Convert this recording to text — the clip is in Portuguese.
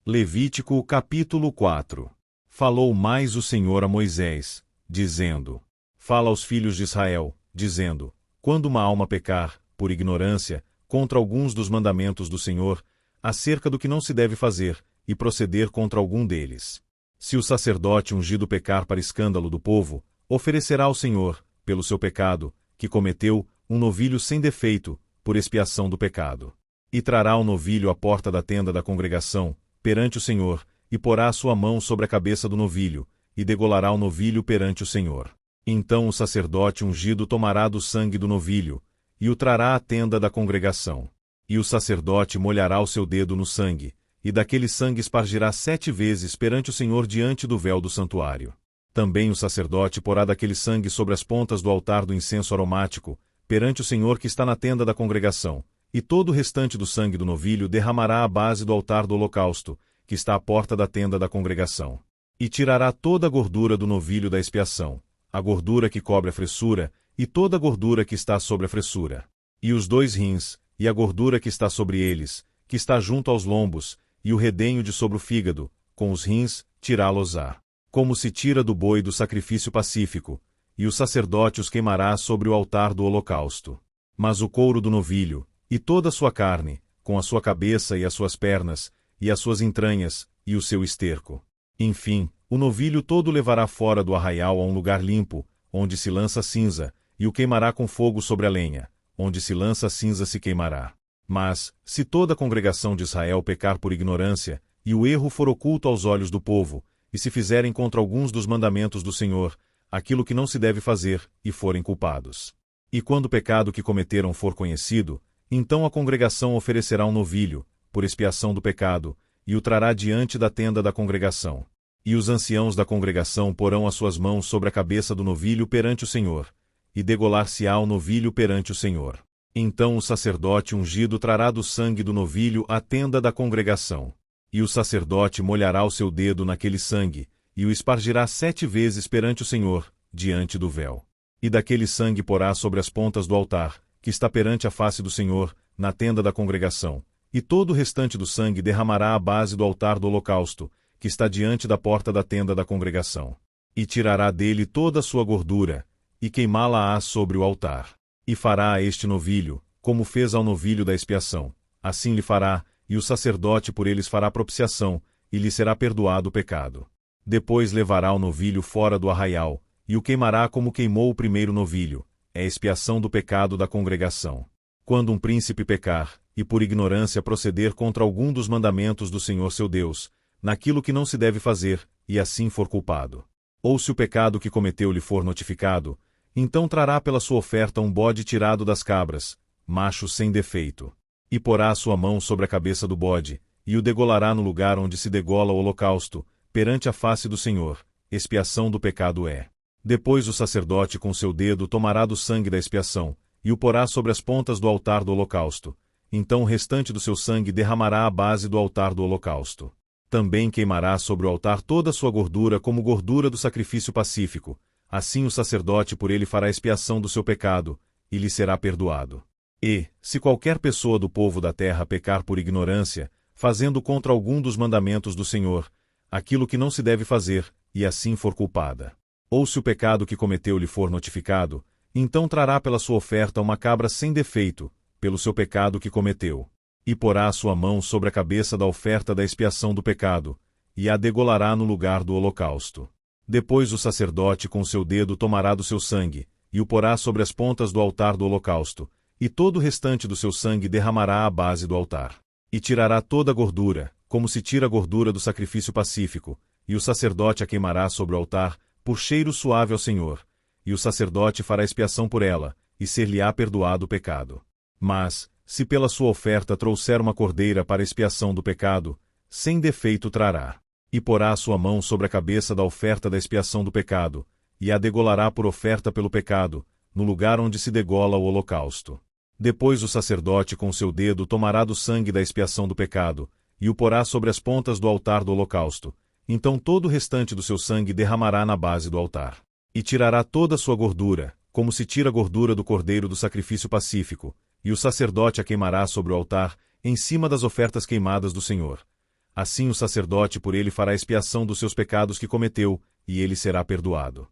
Levítico capítulo 4. Falou mais o Senhor a Moisés, dizendo: Fala aos filhos de Israel, dizendo: Quando uma alma pecar, por ignorância, contra alguns dos mandamentos do Senhor, acerca do que não se deve fazer, e proceder contra algum deles. Se o sacerdote ungido pecar para escândalo do povo, oferecerá ao Senhor, pelo seu pecado, que cometeu, um novilho sem defeito, por expiação do pecado. E trará o novilho à porta da tenda da congregação, perante o Senhor, e porá a sua mão sobre a cabeça do novilho, e degolará o novilho perante o Senhor. Então o sacerdote ungido tomará do sangue do novilho, e o trará à tenda da congregação. E o sacerdote molhará o seu dedo no sangue, e daquele sangue espargirá 7 vezes perante o Senhor diante do véu do santuário. Também o sacerdote porá daquele sangue sobre as pontas do altar do incenso aromático, perante o Senhor que está na tenda da congregação, e todo o restante do sangue do novilho derramará à base do altar do holocausto, que está à porta da tenda da congregação. E tirará toda a gordura do novilho da expiação, a gordura que cobre a fressura, e toda a gordura que está sobre a fressura. E os 2 rins, e a gordura que está sobre eles, que está junto aos lombos, e o redenho de sobre o fígado, com os rins, tirá-los-á. Como se tira do boi do sacrifício pacífico, e o sacerdote os queimará sobre o altar do holocausto. Mas o couro do novilho, e toda a sua carne, com a sua cabeça e as suas pernas, e as suas entranhas, e o seu esterco. Enfim, o novilho todo levará fora do arraial a um lugar limpo, onde se lança cinza, e o queimará com fogo sobre a lenha, onde se lança cinza se queimará. Mas, se toda a congregação de Israel pecar por ignorância, e o erro for oculto aos olhos do povo, e se fizerem contra alguns dos mandamentos do Senhor, aquilo que não se deve fazer, e forem culpados. E quando o pecado que cometeram for conhecido, então a congregação oferecerá um novilho, por expiação do pecado, e o trará diante da tenda da congregação. E os anciãos da congregação porão as suas mãos sobre a cabeça do novilho perante o Senhor, e degolar-se-á o novilho perante o Senhor. Então o sacerdote ungido trará do sangue do novilho à tenda da congregação. E o sacerdote molhará o seu dedo naquele sangue, e o espargirá 7 vezes perante o Senhor, diante do véu. E daquele sangue porá sobre as pontas do altar, que está perante a face do Senhor, na tenda da congregação, e todo o restante do sangue derramará à base do altar do holocausto, que está diante da porta da tenda da congregação. E tirará dele toda a sua gordura, e queimá-la-á sobre o altar. E fará a este novilho, como fez ao novilho da expiação. Assim lhe fará, e o sacerdote por eles fará propiciação, e lhe será perdoado o pecado. Depois levará o novilho fora do arraial, e o queimará como queimou o primeiro novilho. É a expiação do pecado da congregação. Quando um príncipe pecar, e por ignorância proceder contra algum dos mandamentos do Senhor seu Deus, naquilo que não se deve fazer, e assim for culpado. Ou se o pecado que cometeu lhe for notificado, então trará pela sua oferta um bode tirado das cabras, macho sem defeito. E porá a sua mão sobre a cabeça do bode, e o degolará no lugar onde se degola o holocausto, perante a face do Senhor. Expiação do pecado é. Depois o sacerdote com seu dedo tomará do sangue da expiação, e o porá sobre as pontas do altar do holocausto. Então o restante do seu sangue derramará à base do altar do holocausto. Também queimará sobre o altar toda a sua gordura como gordura do sacrifício pacífico. Assim o sacerdote por ele fará expiação do seu pecado, e lhe será perdoado. E, se qualquer pessoa do povo da terra pecar por ignorância, fazendo contra algum dos mandamentos do Senhor, aquilo que não se deve fazer, e assim for culpada. Ou se o pecado que cometeu lhe for notificado, então trará pela sua oferta uma cabra sem defeito, pelo seu pecado que cometeu. E porá a sua mão sobre a cabeça da oferta da expiação do pecado, e a degolará no lugar do holocausto. Depois o sacerdote com seu dedo tomará do seu sangue, e o porá sobre as pontas do altar do holocausto, e todo o restante do seu sangue derramará à base do altar. E tirará toda a gordura, como se tira a gordura do sacrifício pacífico, e o sacerdote a queimará sobre o altar, por cheiro suave ao Senhor, e o sacerdote fará expiação por ela, e ser-lhe-á perdoado o pecado. Mas, se pela sua oferta trouxer uma cordeira para expiação do pecado, sem defeito trará. E porá a sua mão sobre a cabeça da oferta da expiação do pecado, e a degolará por oferta pelo pecado, no lugar onde se degola o holocausto. Depois o sacerdote com seu dedo tomará do sangue da expiação do pecado, e o porá sobre as pontas do altar do holocausto. Então todo o restante do seu sangue derramará na base do altar. E tirará toda a sua gordura, como se tira a gordura do cordeiro do sacrifício pacífico, e o sacerdote a queimará sobre o altar, em cima das ofertas queimadas do Senhor. assim o sacerdote por ele fará expiação dos seus pecados que cometeu, e ele será perdoado.